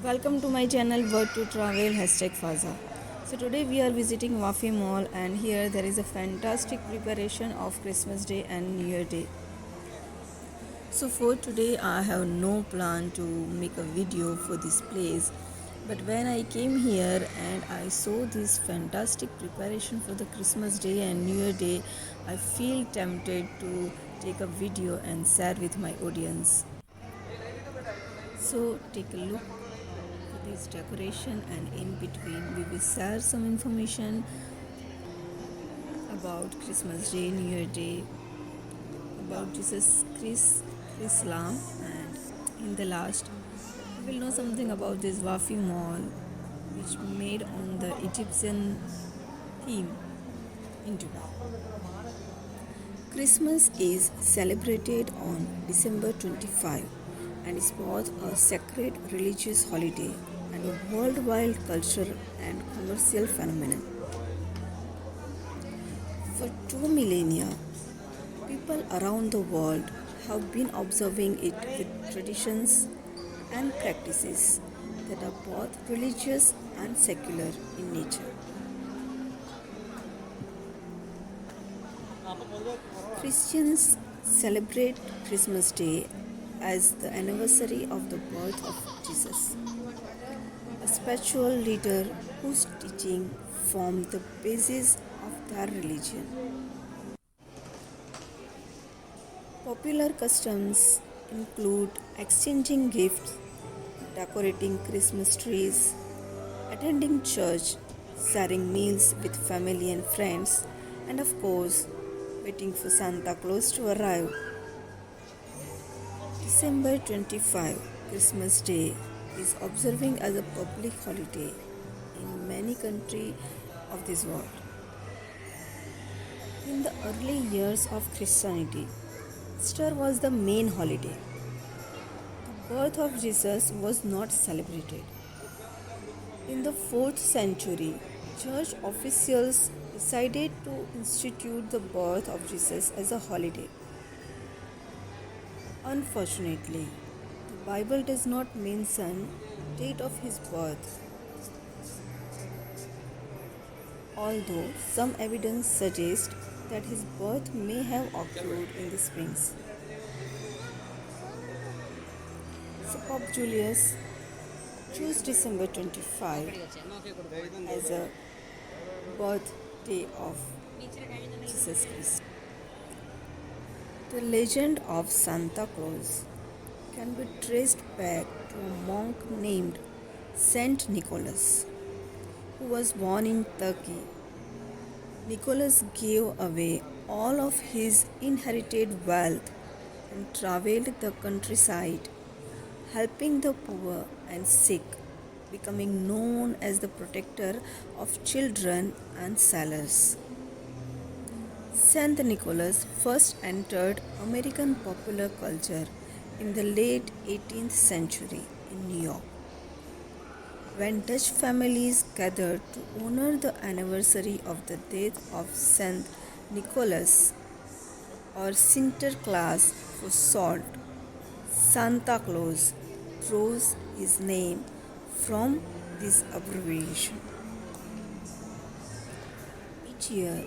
Welcome to my channel Word to Travel #Faza. So today we are visiting Wafi Mall and here there is a fantastic preparation of Christmas Day and New Year Day. So for today I have no plan to make a video for this place, but when I came here and I saw this fantastic preparation for the Christmas Day and New Year Day, I feel tempted to take a video and share with my audience. So take a look at this decoration, and in between we will share some information about Christmas Day, New Year Day, about Jesus Christ, Islam, and in the last we will know something about this Wafi Mall which made on the Egyptian theme in Dubai. Christmas is celebrated on December 25 and is both a sacred religious holiday and a worldwide cultural and commercial phenomenon. For 2 millennia, people around the world have been observing it with traditions and practices that are both religious and secular in nature. Christians celebrate Christmas Day as the anniversary of the birth of Jesus, a spiritual leader whose teaching formed the basis of their religion. Popular customs include exchanging gifts, decorating Christmas trees, attending church, sharing meals with family and friends, and of course, waiting for Santa Claus to arrive. December 25, Christmas Day, is observing as a public holiday in many countries of this world. In the early years of Christianity, Easter was the main holiday. The birth of Jesus was not celebrated. In the 4th century, church officials decided to institute the birth of Jesus as a holiday. Unfortunately, the Bible does not mention the date of his birth, although some evidence suggests that his birth may have occurred in the springs. So Pope Julius chose December 25 as a birthday of Jesus Christ. The legend of Santa Claus can be traced back to a monk named Saint Nicholas, who was born in Turkey. Nicholas gave away all of his inherited wealth and traveled the countryside, helping the poor and sick, becoming known as the protector of children and sailors. Saint Nicholas first entered American popular culture in the late 18th century in New York, when Dutch families gathered to honor the anniversary of the death of Saint Nicholas, or Sinterklaas for short. Santa Claus draws his name from this abbreviation. Each year,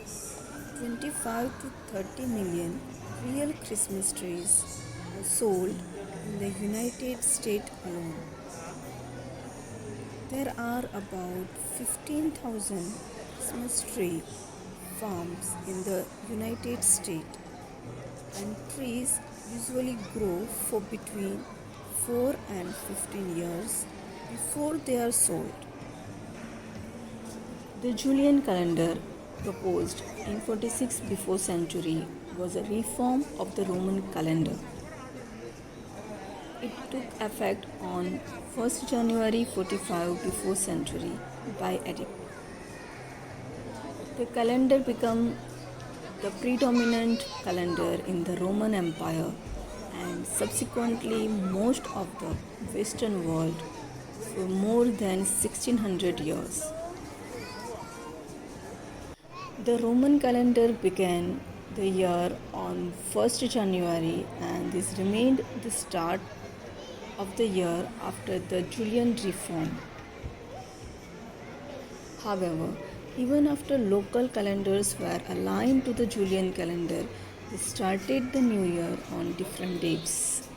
25 to 30 million real Christmas trees are sold in the United States alone. There are about 15,000 Christmas tree farms in the United States, and trees usually grow for between 4 and 15 years before they are sold. The Julian calendar, proposed in 46 before century, was a reform of the Roman calendar. It took effect on 1st January 45 before century by edict. The calendar became the predominant calendar in the Roman Empire and subsequently most of the Western world for more than 1600 years. The Roman calendar began the year on 1st January and this remained the start of the year after the Julian reform. However, even after local calendars were aligned to the Julian calendar, they started the new year on different dates.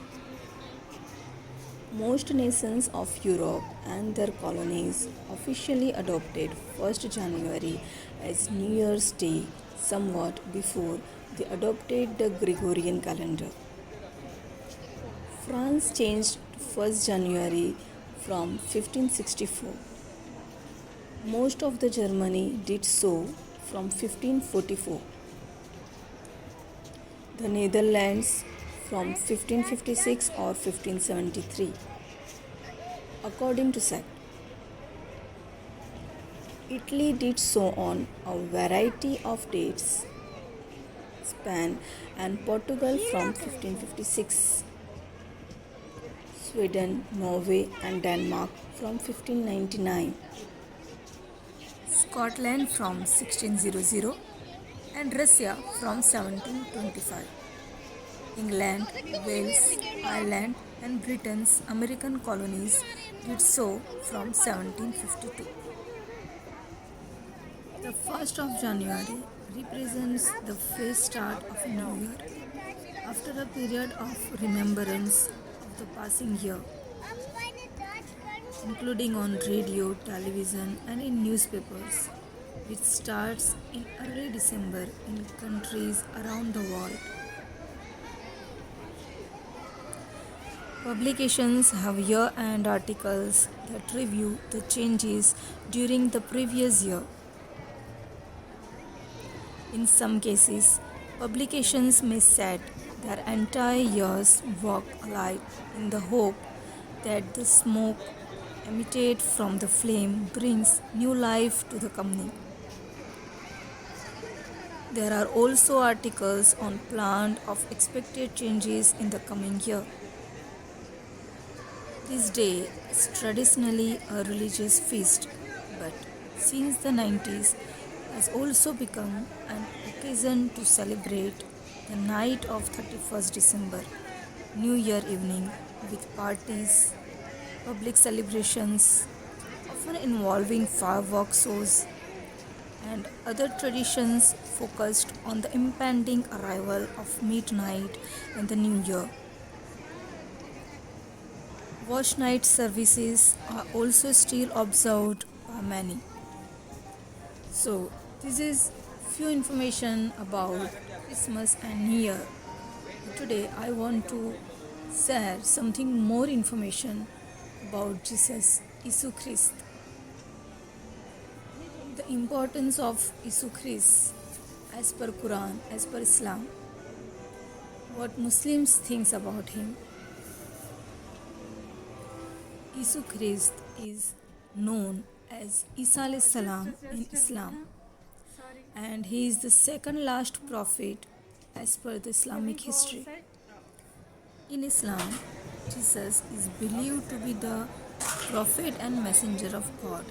Most nations of Europe and their colonies officially adopted 1st January as New Year's Day somewhat before they adopted the Gregorian calendar. France changed to 1st January from 1564. Most of the Germany did so from 1544. The Netherlands from 1556 or 1573, according to sect. Italy did so on a variety of dates, Spain and Portugal from 1556, Sweden, Norway and Denmark from 1599, Scotland from 1600 and Russia from 1725. England, Wales, Ireland and Britain's American colonies did so from 1752. The 1st of January represents the fresh start of a new year after a period of remembrance of the passing year, including on radio, television and in newspapers, which starts in early December in countries around the world. Publications have year-end articles that review the changes during the previous year. In some cases, publications may set their entire year's work alight in the hope that the smoke emitted from the flame brings new life to the company. There are also articles on planned of expected changes in the coming year. This day is traditionally a religious feast, but since the 90s has also become an occasion to celebrate the night of 31st December, New Year evening, with parties, public celebrations, often involving fireworks shows, and other traditions focused on the impending arrival of midnight in the New Year. Watch night services are also still observed by many. So, this is few information about Christmas and New Year. Today I want to share something more information about Jesus, Isu Christ. The importance of Isu Christ as per Quran, as per Islam. What Muslims thinks about him. Isu Christ is known as Isa alayhi salam in Islam, and he is the second last prophet as per the Islamic history. In Islam, Jesus is believed to be the prophet and messenger of God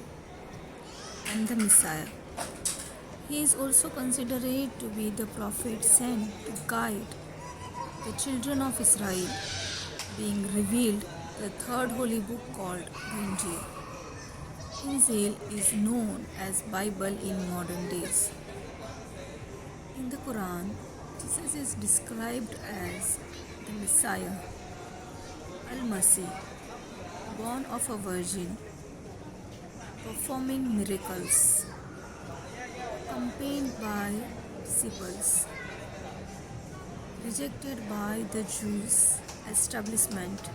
and the Messiah. He is also considered to be the prophet sent to guide the children of Israel, being revealed the third holy book called the Injil. Injil is known as Bible in modern days. In the Quran, Jesus is described as the Messiah, Al-Masih, born of a virgin, performing miracles, accompanied by disciples, rejected by the Jews' establishment,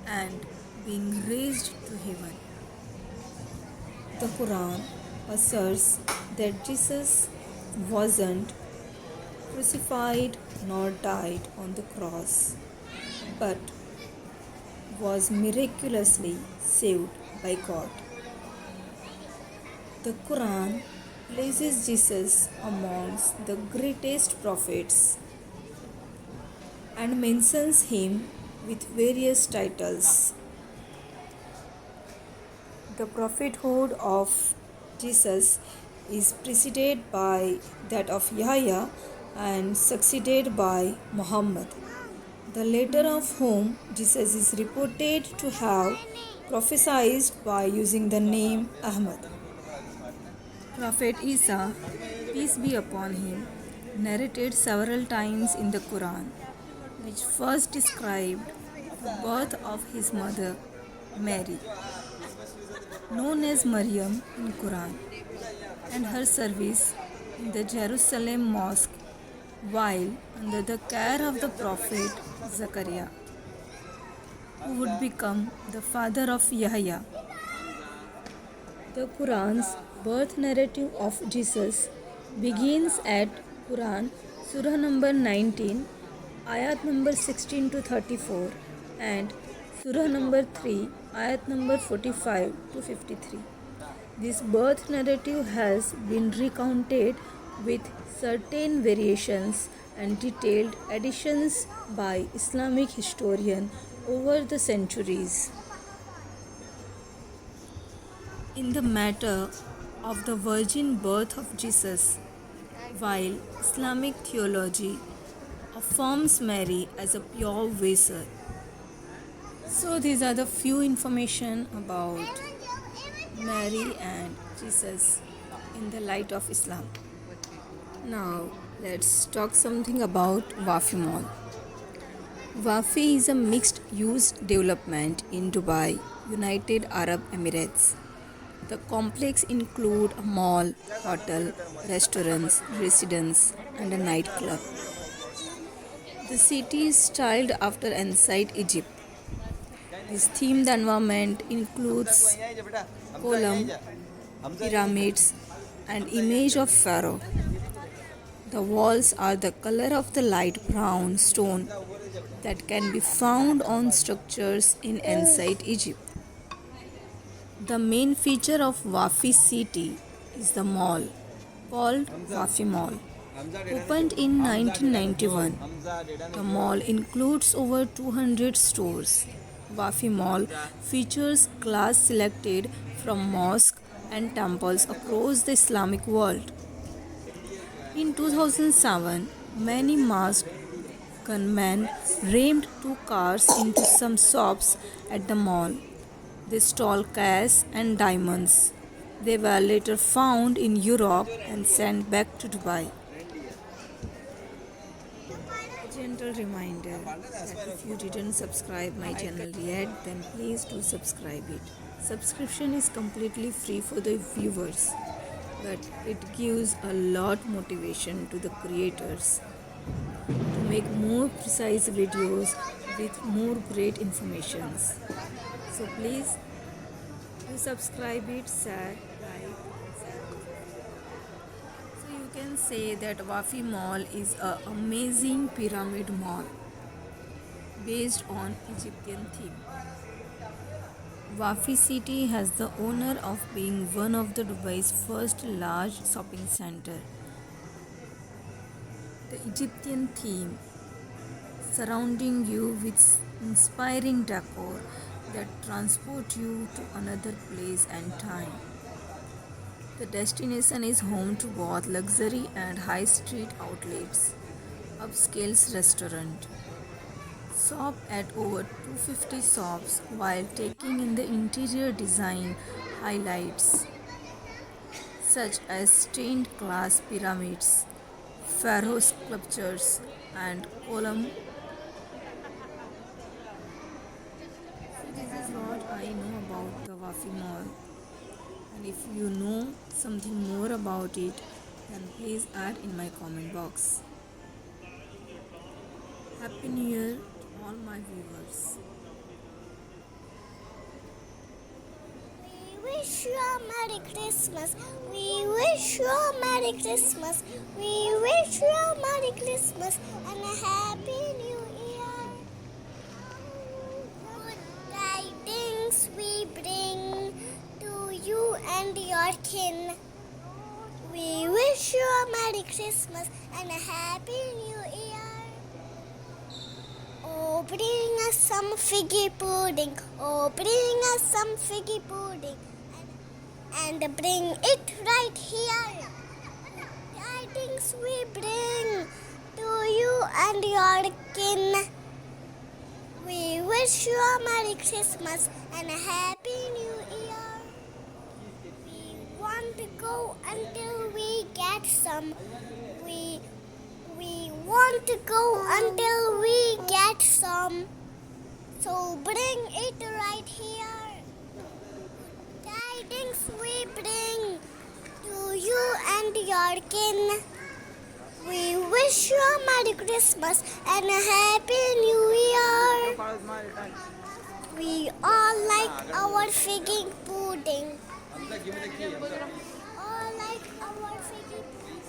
and being raised to heaven. The Quran asserts that Jesus wasn't crucified nor died on the cross, but was miraculously saved by God. The Quran places Jesus amongst the greatest prophets and mentions him with various titles. The prophethood of Jesus is preceded by that of Yahya and succeeded by Muhammad. the latter of whom Jesus is reported to have prophesied by using the name Ahmad. Prophet Isa, peace be upon him, narrated several times in the Quran, which first described the birth of his mother, Mary, known as Maryam in Quran, and her service in the Jerusalem mosque while under the care of the prophet Zechariah, who would become the father of Yahya. The Quran's birth narrative of Jesus begins at Quran Surah number 19, ayat number 16 to 34 and Surah number 3, ayat number 45 to 53. This birth narrative has been recounted with certain variations and detailed additions by Islamic historians over the centuries. In the matter of the virgin birth of Jesus, while Islamic theology affirms Mary as a pure vessel. So these are the few information about Mary and Jesus in the light of Islam. Now let's talk something about Wafi Mall. Wafi is a mixed-use development in Dubai, United Arab Emirates. The complex includes a mall, hotel, restaurants, residence, and a nightclub. The city is styled after ancient Egypt. This themed environment includes column, pyramids, and image of pharaoh. The walls are the color of the light brown stone that can be found on structures in ancient Egypt. The main feature of Wafi city is the mall, called Wafi Mall. Opened in 1991, the mall includes over 200 stores. Wafi Mall features class selected from mosques and temples across the Islamic world. In 2007, many masked gunmen rammed two cars into some shops at the mall. They stole cash and diamonds. They were later found in Europe and sent back to Dubai. A gentle reminder that if you didn't subscribe my channel yet, then please do subscribe it. Subscription is completely free for the viewers, but it gives a lot motivation to the creators to make more precise videos with more great informations. So please do subscribe it, share, like, So you can say that Wafi Mall is an amazing pyramid mall based on Egyptian theme. Wafi city has the honor of being one of the Dubai's first large shopping center. The Egyptian theme surrounding you with inspiring decor that transport you to another place and time. The destination is home to both luxury and high street outlets, upscale restaurant. Shop at over 250 shops while taking in the interior design highlights such as stained glass pyramids, pharaoh sculptures, and column. So this is what I know about the Wafi Mall. And if you know something more about it, then please add in my comment box. Happy New Year to all my viewers. We wish you a Merry Christmas. We wish you a Merry Christmas. We wish you a Merry Christmas and a Happy New Year. Good tidings we bring to you and your kin. We wish you a Merry Christmas and a Happy New Year. Oh, bring us some figgy pudding. Oh, bring us some figgy pudding. And bring it right here. Tidings we bring to you and your kin. We wish you a Merry Christmas and a Happy New Year. We want to go until we get some. We want to go until we get some. So bring it right here. Tidings we bring to you and your kin. We wish you a Merry Christmas and a Happy New Year. We all like our figgy pudding. All like our figgy pudding.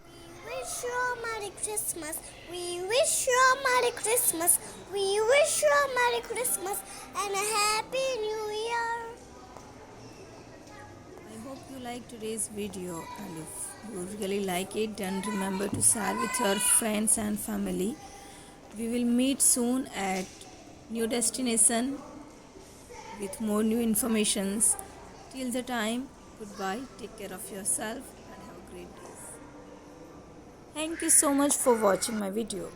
We wish you a Merry Christmas. We wish you a Merry Christmas. We wish you a Merry Christmas and a Happy New Year. I hope you liked today's video, and if you really like it, then remember to share with your friends and family. We will meet soon at new destination with more new informations. Till the time, goodbye, take care of yourself and have a great day. Thank you so much for watching my video.